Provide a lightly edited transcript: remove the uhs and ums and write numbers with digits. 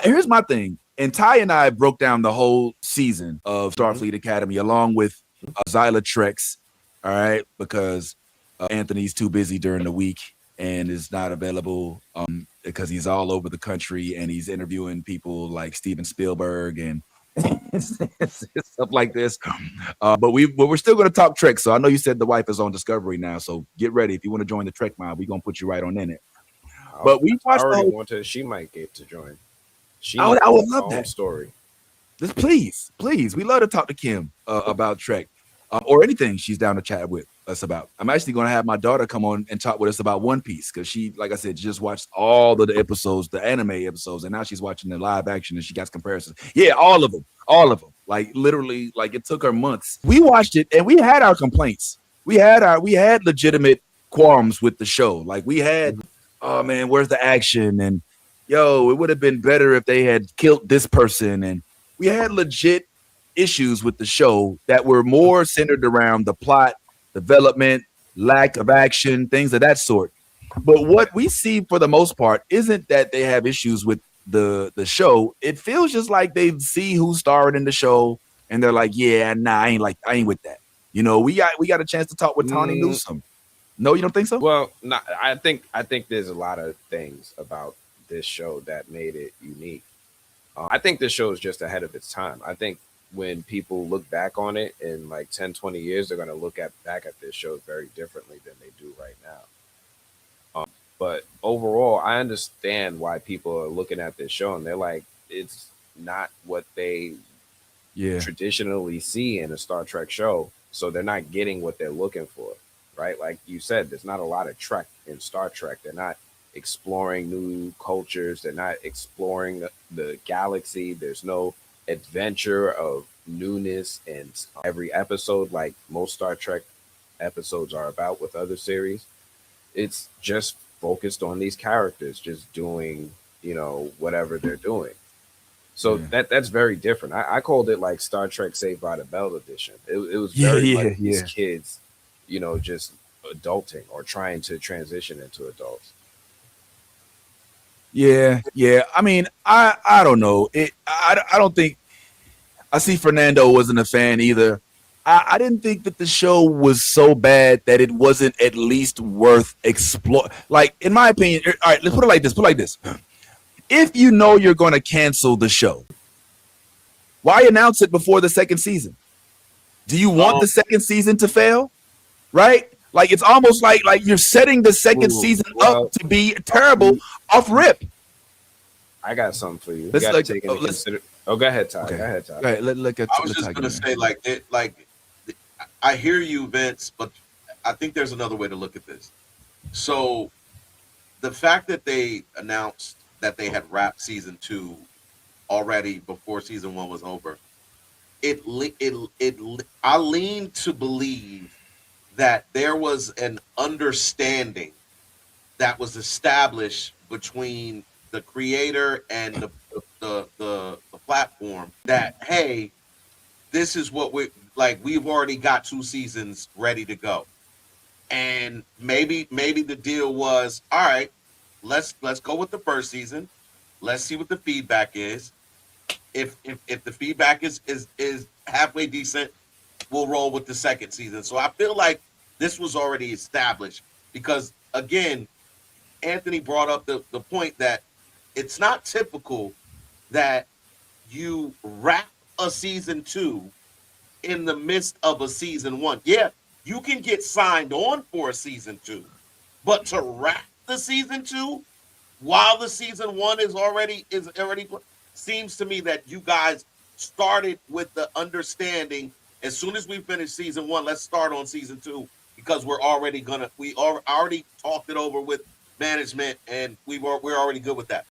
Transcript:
Here's my thing. And Ty and I broke down the whole season of Starfleet Academy along with Zyla Trex. All right, because Anthony's too busy during the week and is not available because he's all over the country and he's interviewing people like Steven Spielberg and stuff like this. But we're still going to talk Trek. So I know you said the wife is on Discovery now. So get ready. If you want to join the Trek mob, we're going to put you right on in it. But we I watched the already whole. want to. She might get to join. She I might would have her love own that. story. Just please. We love to talk to Kim about Trek or anything she's down to chat with us about. I'm actually going to have my daughter come on and talk with us about One Piece because she, like I said, just watched all of the episodes, the anime episodes, and now she's watching the live action and she got comparisons. Yeah, all of them. Like literally, like it took her months. We watched it and we had our complaints. We had legitimate qualms with the show. Like we had, oh man, where's the action? And yo, it would have been better if they had killed this person. And we had legit issues with the show that were more centered around the plot, development, lack of action, things of that sort. But what we see for the most part isn't that they have issues with the show. It feels just like they see who's starring in the show and they're like, yeah, nah, I ain't with that. You know, we got a chance to talk with Tawny Mm, Newsome. No, you don't think so? well, not, I think there's a lot of things about this show that made it unique. I think this show is just ahead of its time. I think when people look back on it in like 10, 20 years, they're going to look at back at this show very differently than they do right now. But overall, I understand why people are looking at this show and they're like, it's not what they Yeah. traditionally see in a Star Trek show. So they're not getting what they're looking for, right? Like you said, there's not a lot of Trek in Star Trek. They're not exploring new cultures. They're not exploring the galaxy. There's no adventure of newness in every episode, like most Star Trek episodes are about with other series. It's just focused on these characters just doing, whatever they're doing. So Yeah. that's very different. I called it like Star Trek Saved by the Bell edition. It was Yeah, very much yeah, these yeah. kids, just adulting or trying to transition into adults. Yeah, yeah. I mean, I don't know. I don't think I see Fernando wasn't a fan either. I didn't think that the show was so bad that it wasn't at least worth explore. Like, in my opinion, all right, let's put it like this. Put it like this. If you know you're going to cancel the show, why announce it before the second season? Do you want Um, the second season to fail? Right? Like it's almost like you're setting the second Ooh, season up well, to be terrible off rip. I got something for you. You Let's got to like take oh, into let's consider. Oh, go ahead, Ty. okay. Go ahead, Ty. All right, I was let's just get gonna in there. say, I hear you, Vince, but I think there's another way to look at this. So the fact that they announced that they had wrapped season 2 already before season 1 was over, I lean to believe that there was an understanding that was established between the creator and the platform that, hey, this is what we like. We've already got 2 seasons ready to go, and maybe the deal was, all right, let's go with the first season. Let's see what the feedback is. If the feedback is halfway decent, we'll roll with the second season. So I feel like this was already established because, again, Anthony brought up the point that it's not typical that you wrap a season 2 in the midst of a season 1. Yeah, you can get signed on for a season 2, but to wrap the season 2 while the season 1 is already seems to me that you guys started with the understanding, as soon as we finish season 1, let's start on season 2 because we already talked it over with management and we're already good with that.